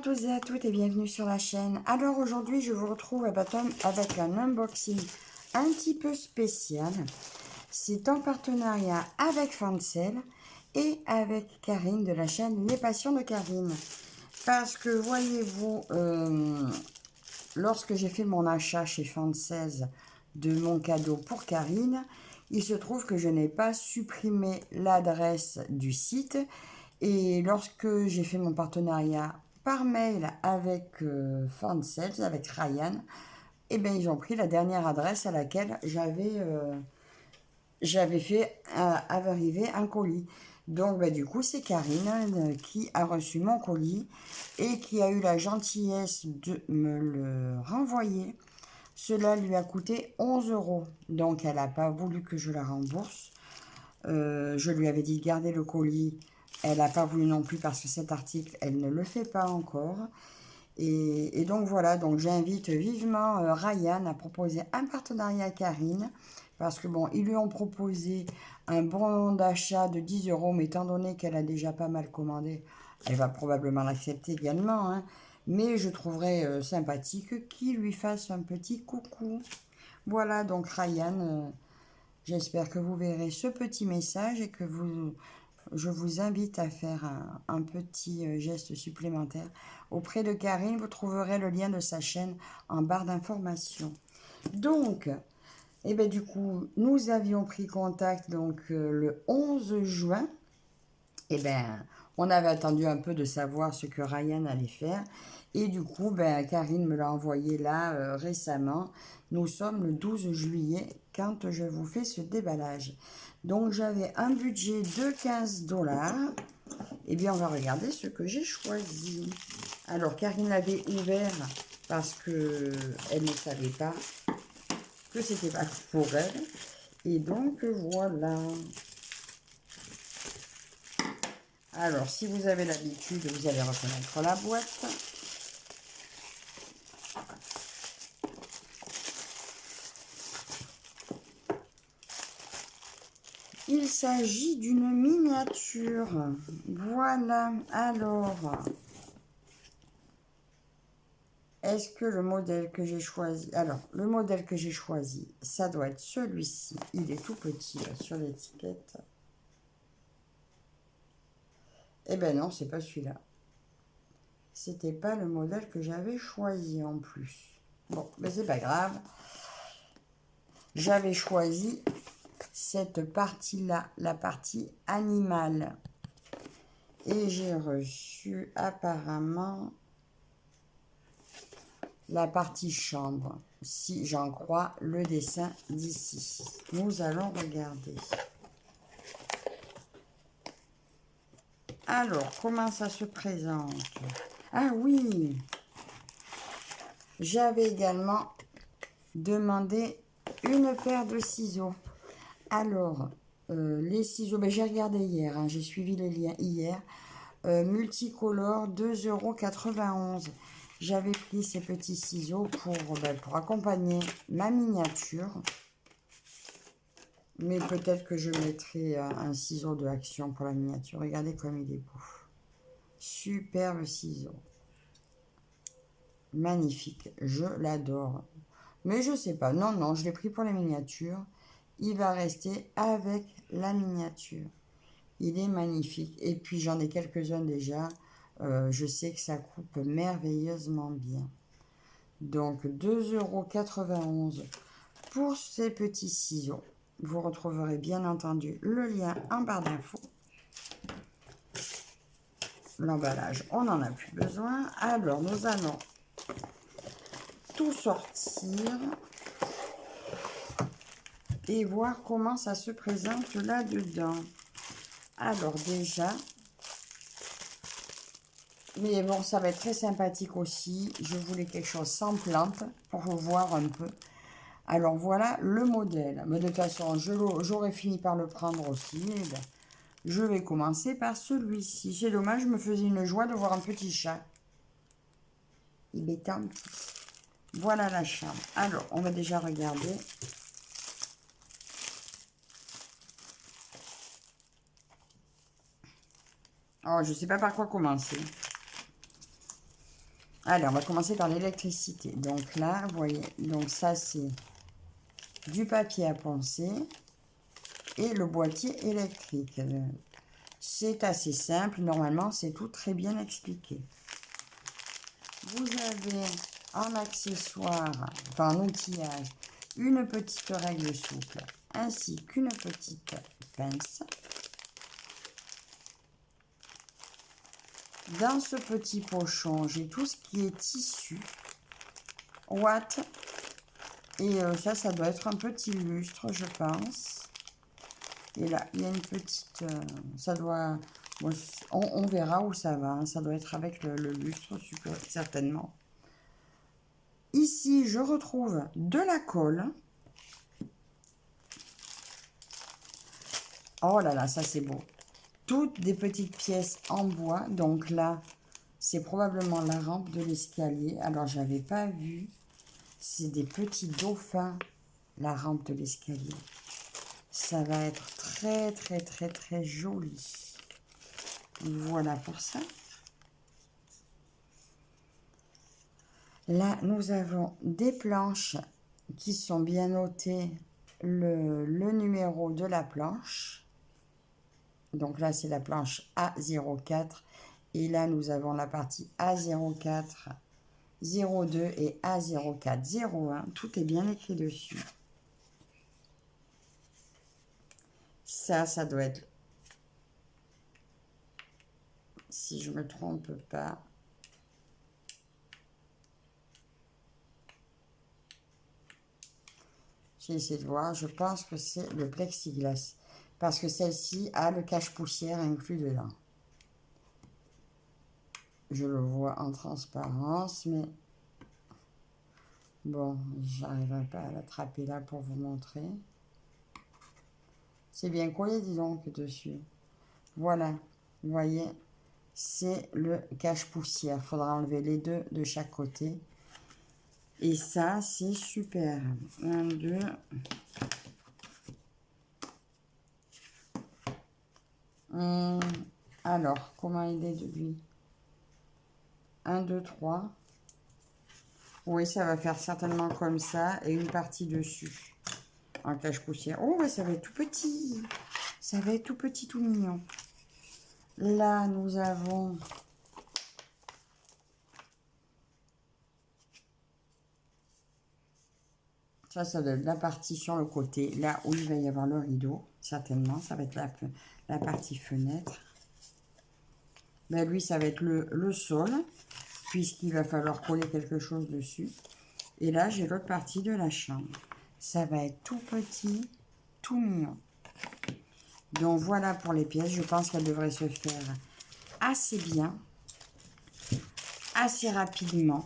tous et à toutes et bienvenue sur la chaîne. Alors aujourd'hui je vous retrouve avec un unboxing un petit peu spécial. C'est en partenariat avec Fancel et avec Karine de la chaîne Les Passions de Karine. Parce que voyez-vous, lorsque j'ai fait mon achat chez Fancel de mon cadeau pour Karine, il se trouve que je n'ai pas supprimé l'adresse du site. Et lorsque j'ai fait mon partenariat par mail avec Fancel, avec Ryan, eh bien, ils ont pris la dernière adresse à laquelle j'avais fait arriver un colis. Donc, du coup, c'est Karine qui a reçu mon colis et qui a eu la gentillesse de me le renvoyer. Cela lui a coûté 11 €. Donc, elle n'a pas voulu que je la rembourse. Je lui avais dit de garder le colis. Elle n'a pas voulu non plus parce que cet article, elle ne le fait pas encore. Et donc voilà, donc j'invite vivement Ryan à proposer un partenariat à Karine. Parce que bon, ils lui ont proposé un bon d'achat de 10 €, mais étant donné qu'elle a déjà pas mal commandé, elle va probablement l'accepter également. Hein. Mais je trouverais sympathique qu'il lui fasse un petit coucou. Voilà, donc Ryan, j'espère que vous verrez ce petit message et que je vous invite à faire un petit geste supplémentaire. Auprès de Karine, vous trouverez le lien de sa chaîne en barre d'informations. Donc, du coup, nous avions pris contact le 11 juin. On avait attendu un peu de savoir ce que Ryan allait faire. Et du coup, Karine me l'a envoyé là récemment. Nous sommes le 12 juillet quand je vous fais ce déballage. Donc, j'avais un budget de 15 $. Eh bien, on va regarder ce que j'ai choisi. Alors, Karine l'avait ouvert parce qu'elle ne savait pas que c'était pas pour elle. Et donc, voilà. Alors, si vous avez l'habitude, vous allez reconnaître la boîte. Il s'agit d'une miniature. Voilà. Alors, est-ce que le modèle que j'ai choisi... Alors, le modèle que j'ai choisi, ça doit être celui-ci. Il est tout petit là, sur l'étiquette. Eh ben non, c'est pas celui-là. C'était pas le modèle que j'avais choisi en plus. Bon, mais c'est pas grave. J'avais choisi cette partie-là, la partie animale. Et j'ai reçu apparemment la partie chambre, si j'en crois le dessin d'ici. Nous allons regarder. Alors, comment ça se présente? Ah oui! J'avais également demandé une paire de ciseaux. Alors, les ciseaux, j'ai regardé hier, hein, j'ai suivi les liens hier. Multicolore, 2,91 €. J'avais pris ces petits ciseaux pour accompagner ma miniature. Mais peut-être que je mettrai un ciseau de action pour la miniature. Regardez comme il est beau. Superbe ciseau. Magnifique. Je l'adore. Mais je sais pas. Non, non, je l'ai pris pour la miniature. Il va rester avec la miniature. Il est magnifique. Et puis, j'en ai quelques-uns déjà. Je sais que ça coupe merveilleusement bien. Donc, 2,91 € pour ces petits ciseaux. Vous retrouverez bien entendu le lien en barre d'infos. L'emballage, on n'en a plus besoin. Alors, nous allons tout sortir et voir comment ça se présente là-dedans. Alors, déjà... Mais bon, ça va être très sympathique aussi. Je voulais quelque chose sans plante pour vous voir un peu. Alors voilà le modèle. Mais de toute façon, j'aurais fini par le prendre aussi. Je vais commencer par celui-ci. C'est dommage, je me faisais une joie de voir un petit chat. Il est un petit. Voilà la chambre. Alors, on va déjà regarder. Oh, je ne sais pas par quoi commencer. Allez, on va commencer par l'électricité. Donc là, vous voyez, donc ça c'est du papier à poncer et le boîtier électrique. C'est assez simple, normalement c'est tout très bien expliqué. Vous avez en accessoire, enfin en outillage, une petite règle souple ainsi qu'une petite pince. Dans ce petit pochon, j'ai tout ce qui est tissu, ouate, et ça doit être un petit lustre, je pense. Et là, il y a une petite, ça doit, bon, on verra où ça va, hein, ça doit être avec le lustre, super, certainement. Ici, je retrouve de la colle. Oh là là, ça c'est beau. Toutes des petites pièces en bois. Donc là, c'est probablement la rampe de l'escalier. Alors, j'avais pas vu. C'est des petits dauphins, la rampe de l'escalier. Ça va être très, très, très, très joli. Voilà pour ça. Là, nous avons des planches qui sont bien notées, le numéro de la planche. Donc là, c'est la planche A04. Et là, nous avons la partie A04, 02 et A04, 01. Tout est bien écrit dessus. Ça doit être, si je ne me trompe pas, j'ai essayé de voir, je pense que c'est le plexiglas. Parce que celle-ci a le cache-poussière inclus dedans. Je le vois en transparence, mais bon, j'arriverai pas à l'attraper là pour vous montrer. C'est bien collé, dis donc, dessus. Voilà, vous voyez, c'est le cache-poussière. Il faudra enlever les deux de chaque côté. Et ça, c'est super. 1, 2. Alors, comment il est de lui? 1, 2, 3. Oui, ça va faire certainement comme ça. Et une partie dessus. En cache-poussière. Oh, ouais, ça va être tout petit. Ça va être tout petit, tout mignon. Là, nous avons... Ça doit être la partie sur le côté, là où il va y avoir le rideau, certainement. Ça va être la partie fenêtre. Ben, lui, ça va être le sol, puisqu'il va falloir coller quelque chose dessus. Et là, j'ai l'autre partie de la chambre. Ça va être tout petit, tout mignon. Donc, voilà pour les pièces. Je pense qu'elles devraient se faire assez bien, assez rapidement.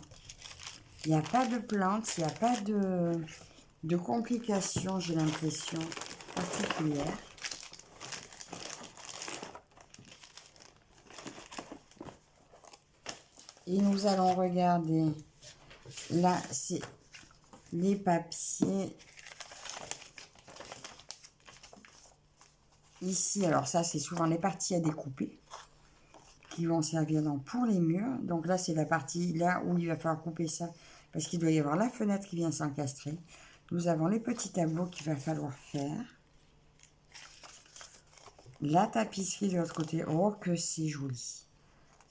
Il n'y a pas de plantes, il n'y a pas de complications, j'ai l'impression, particulières. Et nous allons regarder, là, c'est les papiers. Ici, alors ça, c'est souvent les parties à découper qui vont servir pour les murs. Donc là, c'est la partie là où il va falloir couper ça parce qu'il doit y avoir la fenêtre qui vient s'encastrer. Nous avons les petits tableaux qu'il va falloir faire. La tapisserie de l'autre côté. Oh, que c'est joli.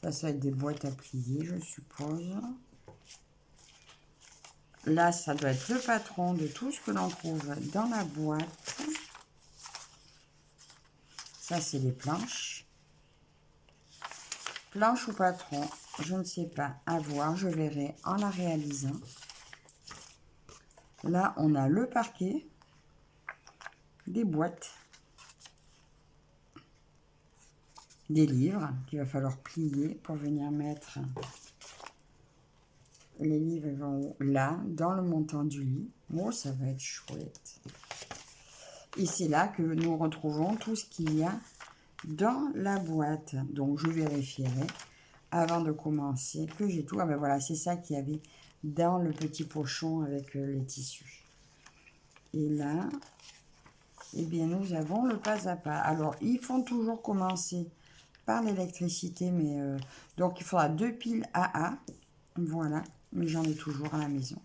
Ça va être des boîtes à plier, je suppose. Là, ça doit être le patron de tout ce que l'on trouve dans la boîte. Ça, c'est les planches. Planche ou patron, je ne sais pas, à voir, je verrai en la réalisant. Là, on a le parquet, des boîtes, des livres qu'il va falloir plier pour venir mettre. Les livres vont là, dans le montant du lit. Oh, ça va être chouette. Et c'est là que nous retrouvons tout ce qu'il y a dans la boîte. Donc, je vérifierai avant de commencer que j'ai tout. Ah ben voilà, c'est ça qu'il y avait dans le petit pochon avec les tissus. Et là, eh bien, nous avons le pas à pas. Alors, ils font toujours commencer par l'électricité, mais donc il faudra 2 piles AA. Voilà, mais j'en ai toujours à la maison.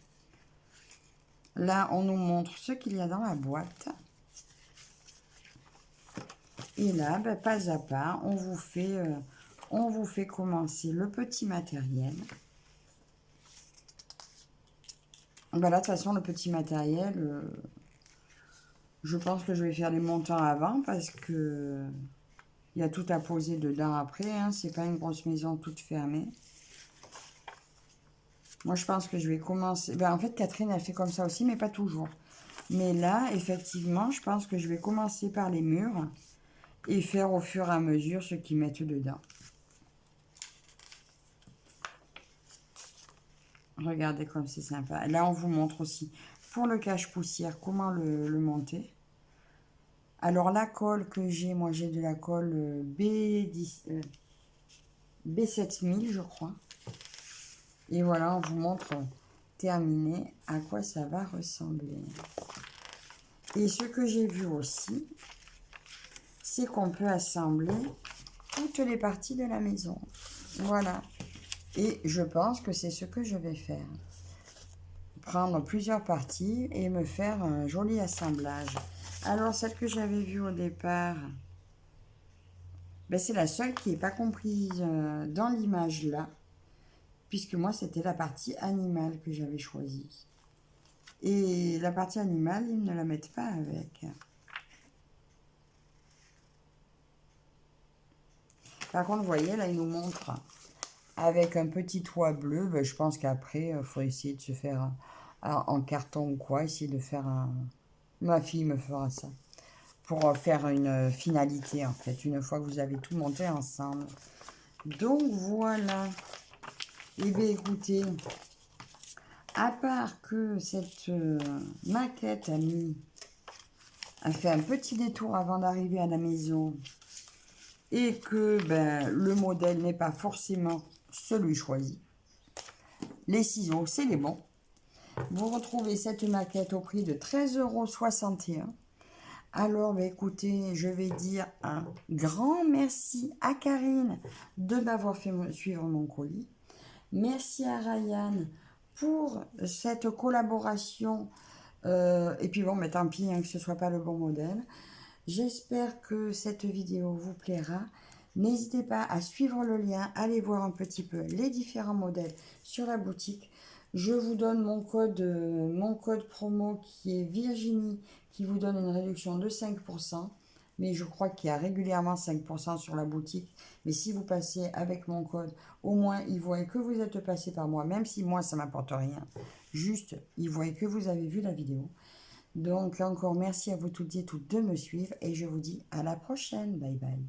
Là, on nous montre ce qu'il y a dans la boîte. Et là, ben, pas à pas, on vous fait commencer le petit matériel. Ben là, de toute façon, le petit matériel, je pense que je vais faire les montants avant parce que il y a tout à poser dedans après. Hein, c'est pas une grosse maison toute fermée. Moi, je pense que je vais commencer... Ben, en fait, Catherine, elle fait comme ça aussi, mais pas toujours. Mais là, effectivement, je pense que je vais commencer par les murs et faire au fur et à mesure ce qu'ils mettent dedans. Regardez comme c'est sympa. Là, on vous montre aussi pour le cache-poussière comment le monter. Alors, la colle que j'ai, moi, j'ai de la colle B7000, je crois. Et voilà, on vous montre terminé à quoi ça va ressembler. Et ce que j'ai vu aussi, c'est qu'on peut assembler toutes les parties de la maison. Voilà. Et je pense que c'est ce que je vais faire. Prendre plusieurs parties et me faire un joli assemblage. Alors, celle que j'avais vue au départ, ben, c'est la seule qui n'est pas comprise dans l'image là. Puisque moi, c'était la partie animale que j'avais choisie. Et la partie animale, ils ne la mettent pas avec. Par contre, vous voyez, là, ils nous montrent avec un petit toit bleu. Ben, je pense qu'après, il faut essayer de se faire en carton ou quoi. Essayer de faire un... Ma fille me fera ça. Pour faire une finalité, en fait. Une fois que vous avez tout monté ensemble. Donc, voilà. Et bien, écoutez, à part que cette maquette a fait un petit détour avant d'arriver à la maison et que ben, le modèle n'est pas forcément celui choisi. Les ciseaux, c'est les bons. Vous retrouvez cette maquette au prix de 13,61 €. Alors, ben, écoutez, je vais dire un grand merci à Karine de m'avoir fait suivre mon colis. Merci à Ryan pour cette collaboration. Et puis bon, mais tant pis hein, que ce ne soit pas le bon modèle. J'espère que cette vidéo vous plaira. N'hésitez pas à suivre le lien, allez voir un petit peu les différents modèles sur la boutique. Je vous donne mon code promo qui est Virginie, qui vous donne une réduction de 5%. Mais je crois qu'il y a régulièrement 5% sur la boutique. Mais si vous passez avec mon code, au moins ils voient que vous êtes passé par moi, même si moi ça ne m'apporte rien. Juste, ils voient que vous avez vu la vidéo. Donc encore merci à vous toutes et toutes de me suivre et je vous dis à la prochaine. Bye bye.